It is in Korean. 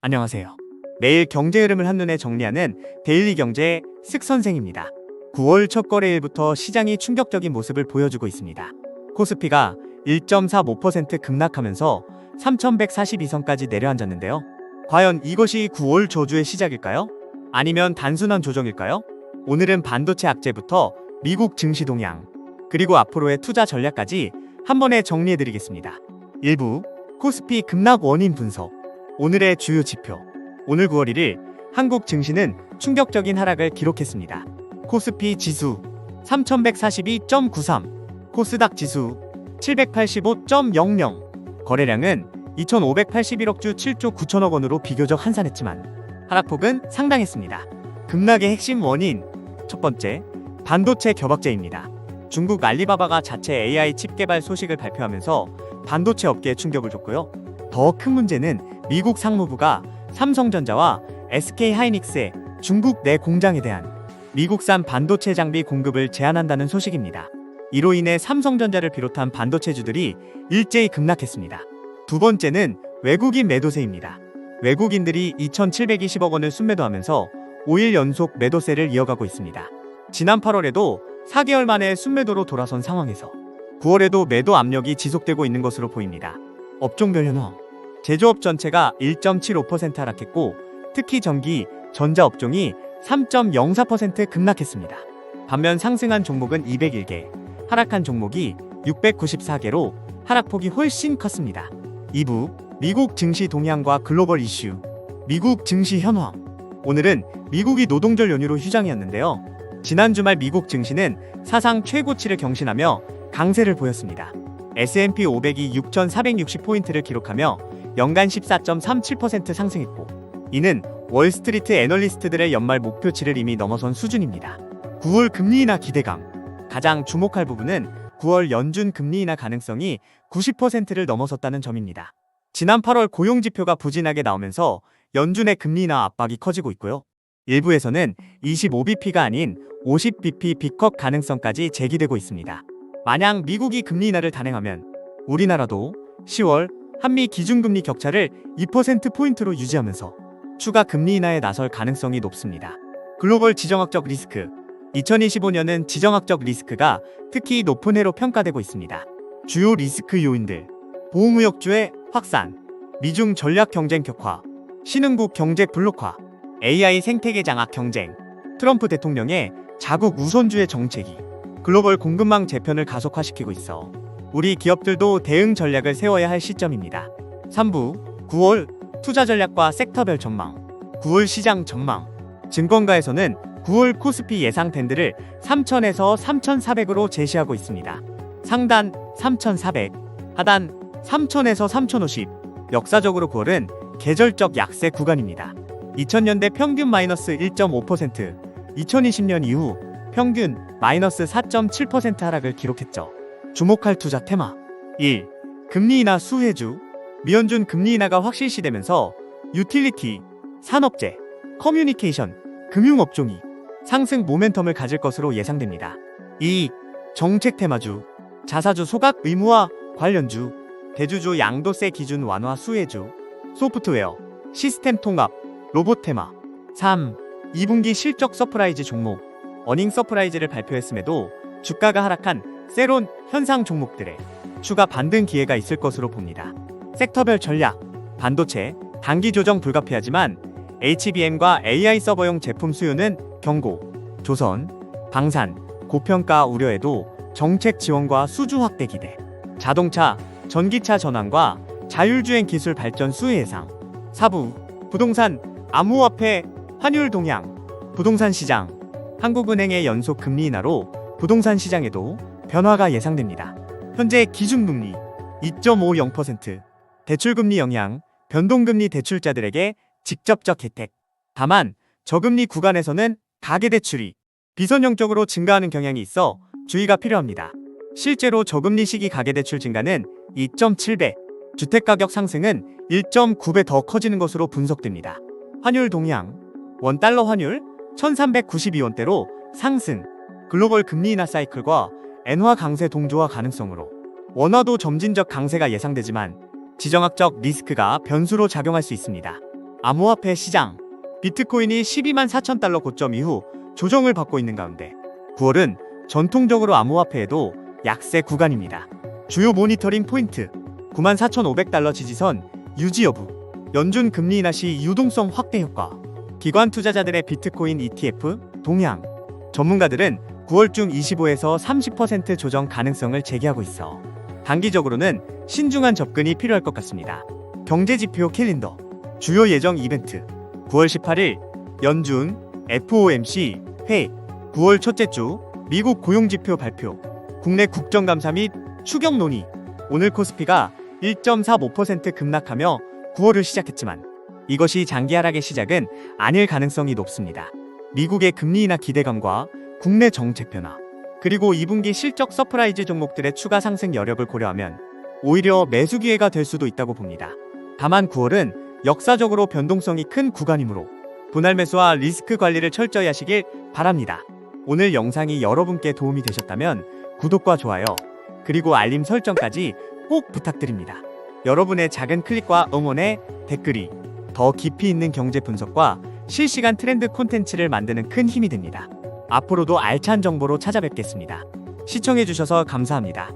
안녕하세요. 매일 경제 흐름을 한눈에 정리하는 데일리 경제의 슥 선생입니다. 9월 첫 거래일부터 시장이 충격적인 모습을 보여주고 있습니다. 코스피가 1.45% 급락하면서 3142선까지 내려앉았는데요. 과연 이것이 9월 저주의 시작일까요? 아니면 단순한 조정일까요? 오늘은 반도체 악재부터 미국 증시 동향, 그리고 앞으로의 투자 전략까지 한 번에 정리해드리겠습니다. 1부 코스피 급락 원인 분석. 오늘의 주요 지표. 오늘 9월 1일 한국 증시는 충격적인 하락을 기록했습니다. 코스피 지수 3142.93, 코스닥 지수 785.00. 거래량은 2581억 주 7조 9천억 원으로 비교적 한산했지만 하락폭은 상당했습니다. 급락의 핵심 원인 첫 번째, 반도체 격악제입니다. 중국 알리바바가 자체 AI 칩 개발 소식을 발표하면서 반도체 업계에 충격을 줬고요. 더 큰 문제는 미국 상무부가 삼성전자와 SK하이닉스의 중국 내 공장에 대한 미국산 반도체 장비 공급을 제한한다는 소식입니다. 이로 인해 삼성전자를 비롯한 반도체주들이 일제히 급락했습니다. 두 번째는 외국인 매도세입니다. 외국인들이 2,720억 원을 순매도하면서 5일 연속 매도세를 이어가고 있습니다. 지난 8월에도 4개월 만에 순매도로 돌아선 상황에서 9월에도 매도 압력이 지속되고 있는 것으로 보입니다. 업종별 현황. 제조업 전체가 1.75% 하락했고 특히 전기, 전자 업종이 3.04% 급락했습니다. 반면 상승한 종목은 201개, 하락한 종목이 694개로 하락폭이 훨씬 컸습니다. 2부 미국 증시 동향과 글로벌 이슈. 미국 증시 현황. 오늘은 미국이 노동절 연휴로 휴장이었는데요. 지난 주말 미국 증시는 사상 최고치를 경신하며 강세를 보였습니다. S&P 500이 6,460포인트를 기록하며 연간 14.37% 상승했고 이는 월스트리트 애널리스트들의 연말 목표치를 이미 넘어선 수준입니다. 9월 금리 인하 기대감. 가장 주목할 부분은 9월 연준 금리 인하 가능성이 90%를 넘어섰다는 점입니다. 지난 8월 고용지표가 부진하게 나오면서 연준의 금리 인하 압박이 커지고 있고요. 일부에서는 25bp가 아닌 50bp 빅컷 가능성까지 제기되고 있습니다. 만약 미국이 금리 인하를 단행하면 우리나라도 10월 한미 기준금리 격차를 2%포인트로 유지하면서 추가 금리 인하에 나설 가능성이 높습니다. 글로벌 지정학적 리스크. 2025년은 지정학적 리스크가 특히 높은 해로 평가되고 있습니다. 주요 리스크 요인들. 보호무역주의 확산, 미중 전략 경쟁 격화, 신흥국 경제 블록화, AI 생태계 장악 경쟁, 트럼프 대통령의 자국 우선주의 정책이 글로벌 공급망 재편을 가속화시키고 있어 우리 기업들도 대응 전략을 세워야 할 시점입니다. 3부 9월 투자 전략과 섹터별 전망. 9월 시장 전망. 증권가에서는 9월 코스피 예상 밴드를 3,000에서 3,400으로 제시하고 있습니다. 상단 3,400, 하단 3,000에서 3,050. 역사적으로 9월은 계절적 약세 구간입니다. 2000년대 평균 마이너스 1.5%, 2020년 이후 평균 마이너스 4.7% 하락을 기록했죠. 주목할 투자 테마. 1. 금리 인하 수혜주. 미연준 금리 인하가 확실시되면서 유틸리티, 산업재, 커뮤니케이션, 금융업종이 상승 모멘텀을 가질 것으로 예상됩니다. 2. 정책 테마주. 자사주 소각 의무화 관련주, 대주주 양도세 기준 완화 수혜주, 소프트웨어, 시스템 통합, 로봇 테마. 3. 2분기 실적 서프라이즈 종목. 어닝 서프라이즈를 발표했음에도 주가가 하락한 세론 현상 종목들의 추가 반등 기회가 있을 것으로 봅니다. 섹터별 전략. 반도체, 단기 조정 불가피하지만 HBM과 AI 서버용 제품 수요는 경고. 조선, 방산, 고평가 우려에도 정책 지원과 수주 확대 기대. 자동차, 전기차 전환과 자율주행 기술 발전 수혜 예상. 4부 부동산, 암호화폐, 환율 동향. 부동산 시장. 한국은행의 연속 금리 인하로 부동산 시장에도 변화가 예상됩니다. 현재 기준금리 2.50%, 대출금리 영향, 변동금리 대출자들에게 직접적 혜택. 다만 저금리 구간에서는 가계대출이 비선형적으로 증가하는 경향이 있어 주의가 필요합니다. 실제로 저금리 시기 가계대출 증가는 2.7배, 주택가격 상승은 1.9배 더 커지는 것으로 분석됩니다. 환율 동향. 원달러 환율 1392원대로 상승. 글로벌 금리 인하 사이클과 엔화 강세 동조화 가능성으로 원화도 점진적 강세가 예상되지만 지정학적 리스크가 변수로 작용할 수 있습니다. 암호화폐 시장. 비트코인이 12만 4천 달러 고점 이후 조정을 받고 있는 가운데 9월은 전통적으로 암호화폐에도 약세 구간입니다. 주요 모니터링 포인트 94,500달러 지지선 유지 여부, 연준 금리 인하 시 유동성 확대 효과, 기관 투자자들의 비트코인 ETF 동향. 전문가들은 9월 중 25에서 30% 조정 가능성을 제기하고 있어 단기적으로는 신중한 접근이 필요할 것 같습니다. 경제지표 캘린더. 주요 예정 이벤트 9월 18일 연준 FOMC 회의, 9월 첫째 주 미국 고용지표 발표, 국내 국정감사 및 추경 논의. 오늘 코스피가 1.45% 급락하며 9월을 시작했지만 이것이 장기 하락의 시작은 아닐 가능성이 높습니다. 미국의 금리 인하 기대감과 국내 정책 변화, 그리고 2분기 실적 서프라이즈 종목들의 추가 상승 여력을 고려하면 오히려 매수 기회가 될 수도 있다고 봅니다. 다만 9월은 역사적으로 변동성이 큰 구간이므로 분할 매수와 리스크 관리를 철저히 하시길 바랍니다. 오늘 영상이 여러분께 도움이 되셨다면 구독과 좋아요, 그리고 알림 설정까지 꼭 부탁드립니다. 여러분의 작은 클릭과 응원에 댓글이 더 깊이 있는 경제 분석과 실시간 트렌드 콘텐츠를 만드는 큰 힘이 됩니다. 앞으로도 알찬 정보로 찾아뵙겠습니다. 시청해주셔서 감사합니다.